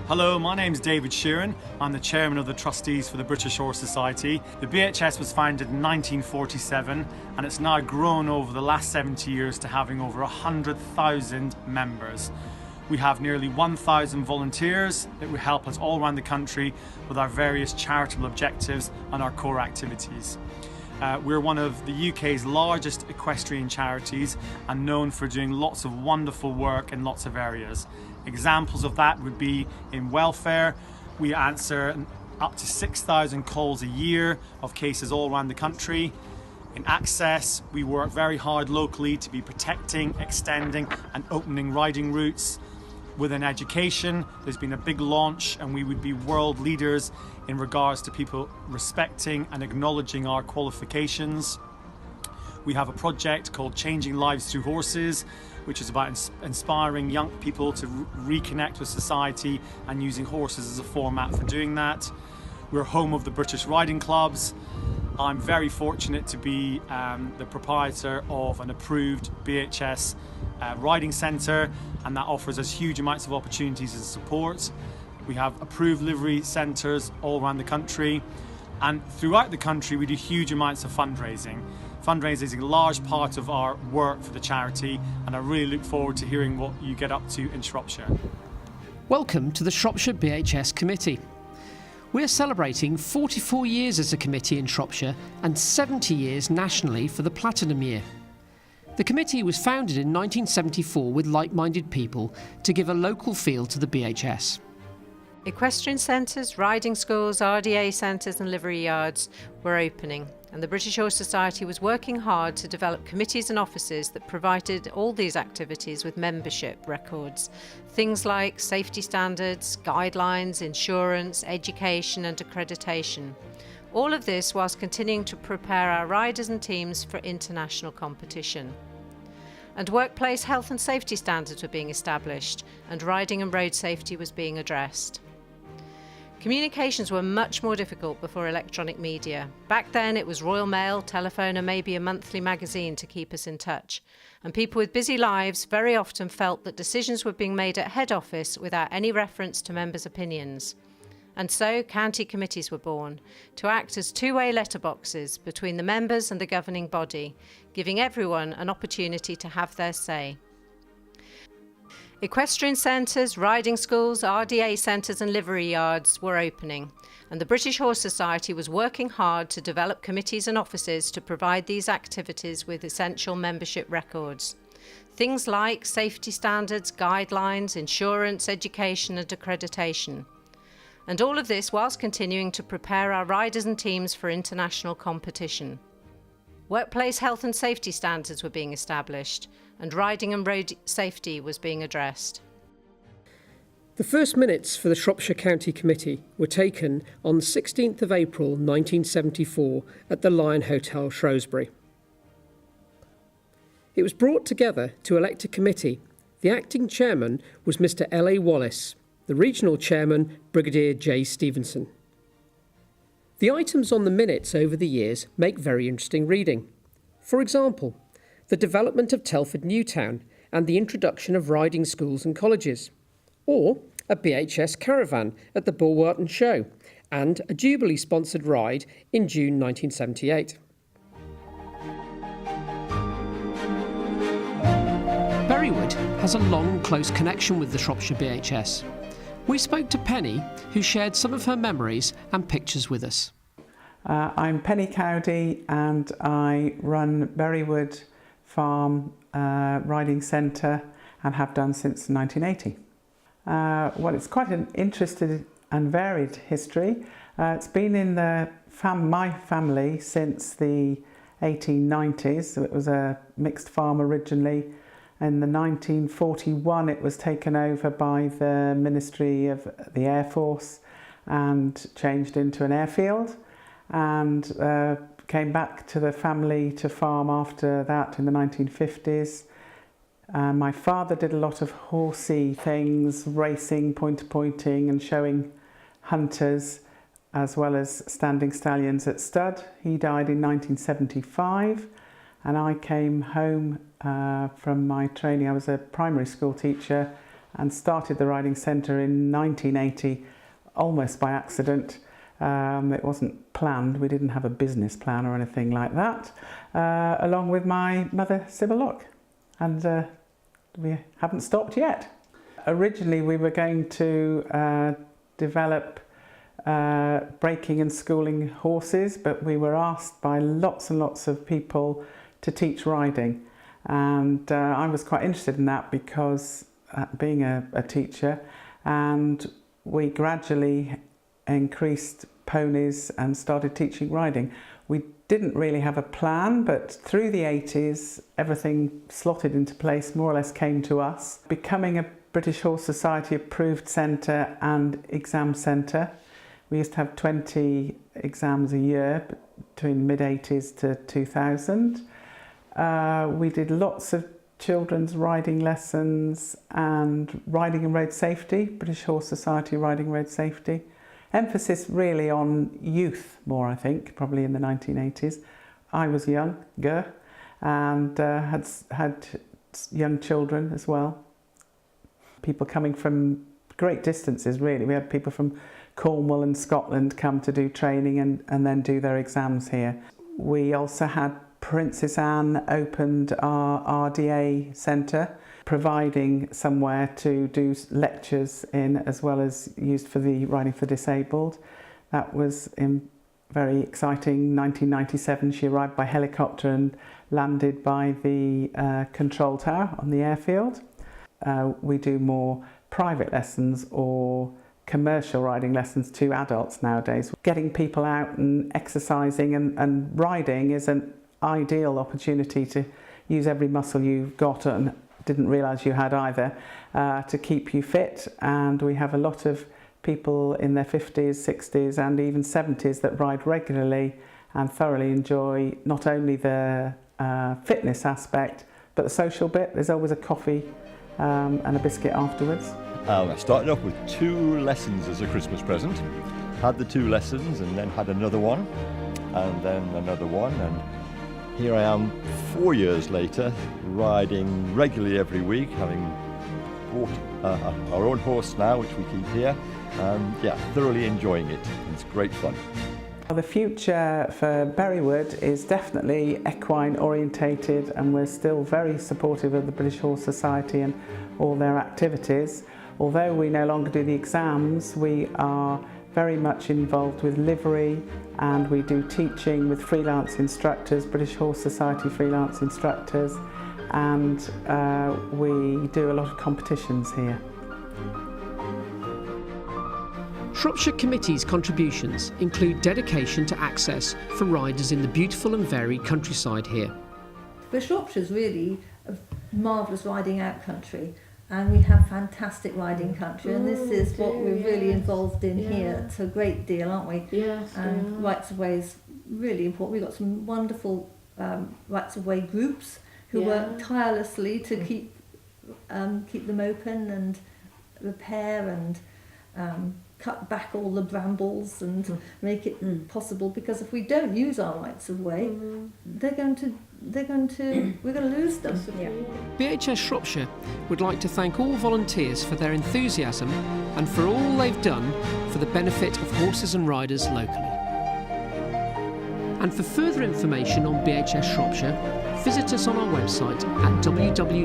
Hello, my name's David Sheeran. I'm the chairman of the trustees for the British Horse Society. The BHS was founded in 1947 and it's now grown over the last 70 years to having over 100,000 members. We have nearly 1,000 volunteers that will help us all around the country with our various charitable objectives and our core activities. We're one of the UK's largest equestrian charities and known for doing lots of wonderful work in lots of areas. Examples of that would be in welfare. We answer up to 6,000 calls a year of cases all around the country. In access, we work very hard locally to be protecting, extending and opening riding routes. Within education, there's been a big launch and we would be world leaders in regards to people respecting and acknowledging our qualifications. We have a project called Changing Lives Through Horses, which is about inspiring young people to reconnect with society and using horses as a format for doing that. We're home of the British Riding Clubs. I'm very fortunate to be the proprietor of an approved BHS riding centre, and that offers us huge amounts of opportunities and support. We have approved livery centres all around the country, and throughout the country we do huge amounts of fundraising. Fundraising is a large part of our work for the charity, and I really look forward to hearing what you get up to in Shropshire. Welcome to the Shropshire BHS Committee. We're celebrating 44 years as a committee in Shropshire and 70 years nationally for the Platinum year. The committee was founded in 1974 with like-minded people to give a local feel to the BHS. Equestrian centres, riding schools, RDA centres and livery yards were opening, and the British Horse Society was working hard to develop committees and offices that provided all these activities with membership records. Things like safety standards, guidelines, insurance, education and accreditation. All of this whilst continuing to prepare our riders and teams for international competition. And workplace health and safety standards were being established, and riding and road safety was being addressed. Communications were much more difficult before electronic media. Back then it was Royal Mail, telephone and maybe a monthly magazine to keep us in touch. And people with busy lives very often felt that decisions were being made at head office without any reference to members' opinions. And so county committees were born, to act as two-way letterboxes between the members and the governing body, giving everyone an opportunity to have their say. Equestrian centres, riding schools, RDA centres and livery yards were opening, and the British Horse Society was working hard to develop committees and offices to provide these activities with essential membership records. Things like safety standards, guidelines, insurance, education and accreditation. And all of this whilst continuing to prepare our riders and teams for international competition. Workplace health and safety standards were being established, and riding and road safety was being addressed. The first minutes for the Shropshire County Committee were taken on 16th of April 1974 at the Lion Hotel, Shrewsbury. It was brought together to elect a committee. The acting chairman was Mr. L.A. Wallace, the regional chairman Brigadier J. Stevenson. The items on the minutes over the years make very interesting reading. For example, the development of Telford Newtown and the introduction of riding schools and colleges, or a BHS caravan at the Bulwarton Show, and a Jubilee-sponsored ride in June 1978. Berrywood has a long, close connection with the Shropshire BHS. We spoke to Penny, who shared some of her memories and pictures with us. I'm Penny Cowdy and I run Berrywood Farm Riding Centre and have done since 1980. Well, it's quite an interesting and varied history. It's been in my family since the 1890s. So it was a mixed farm originally. In the 1941 it was taken over by the Ministry of the Air Force and changed into an airfield, and came back to the family to farm after that in the 1950s. My father did a lot of horsey things, racing, pointing and showing hunters, as well as standing stallions at stud. He died in 1975. And I came home from my training. I was a primary school teacher and started the riding centre in 1980 almost by accident. It wasn't planned, we didn't have a business plan or anything like that, along with my mother Sybil Locke, and we haven't stopped yet. Originally we were going to develop breaking and schooling horses, but we were asked by lots and lots of people to teach riding, and I was quite interested in that because being a teacher, and we gradually increased ponies and started teaching riding. We didn't really have a plan, but through the 80s everything slotted into place, more or less came to us. Becoming a British Horse Society approved centre and exam centre. We used to have 20 exams a year between the mid-80s to 2000. We did lots of children's riding lessons and riding and road safety, British Horse Society riding road safety. Emphasis really on youth more, I think, probably in the 1980s. I was younger and had young children as well. People coming from great distances, really. We had people from Cornwall and Scotland come to do training and then do their exams here. We also had Princess Anne opened our RDA centre, providing somewhere to do lectures in, as well as used for the riding for disabled. That was very exciting. 1997 she arrived by helicopter and landed by the control tower on the airfield. We do more private lessons or commercial riding lessons to adults nowadays. Getting people out and exercising and riding is an ideal opportunity to use every muscle you've got and didn't realise you had either, to keep you fit. And we have a lot of people in their 50s, 60s and even 70s that ride regularly and thoroughly enjoy not only the fitness aspect but the social bit. There's always a coffee and a biscuit afterwards. I started off with 2 lessons as a Christmas present. Had the 2 lessons and then had another one and then another one, and here I am 4 years later, riding regularly every week, having bought our own horse now, which we keep here, and yeah, thoroughly enjoying it. It's great fun. The future for Berrywood is definitely equine orientated, and we're still very supportive of the British Horse Society and all their activities. Although we no longer do the exams, we are very much involved with livery, and we do teaching with freelance instructors, British Horse Society freelance instructors, and we do a lot of competitions here. Shropshire Committee's contributions include dedication to access for riders in the beautiful and varied countryside here. But Shropshire's really a marvellous riding out country, and we have fantastic riding country, and this is what we're really involved in here. It's a great deal, aren't we? Yes. And rights of way is really important. We've got some wonderful rights of way groups who work tirelessly to keep them open and repair and cut back all the brambles and make it possible, because if we don't use our rights of way, we're going to lose them. Yeah. BHS Shropshire would like to thank all volunteers for their enthusiasm and for all they've done for the benefit of horses and riders locally. And for further information on BHS Shropshire, visit us on our website at www.bhs.org.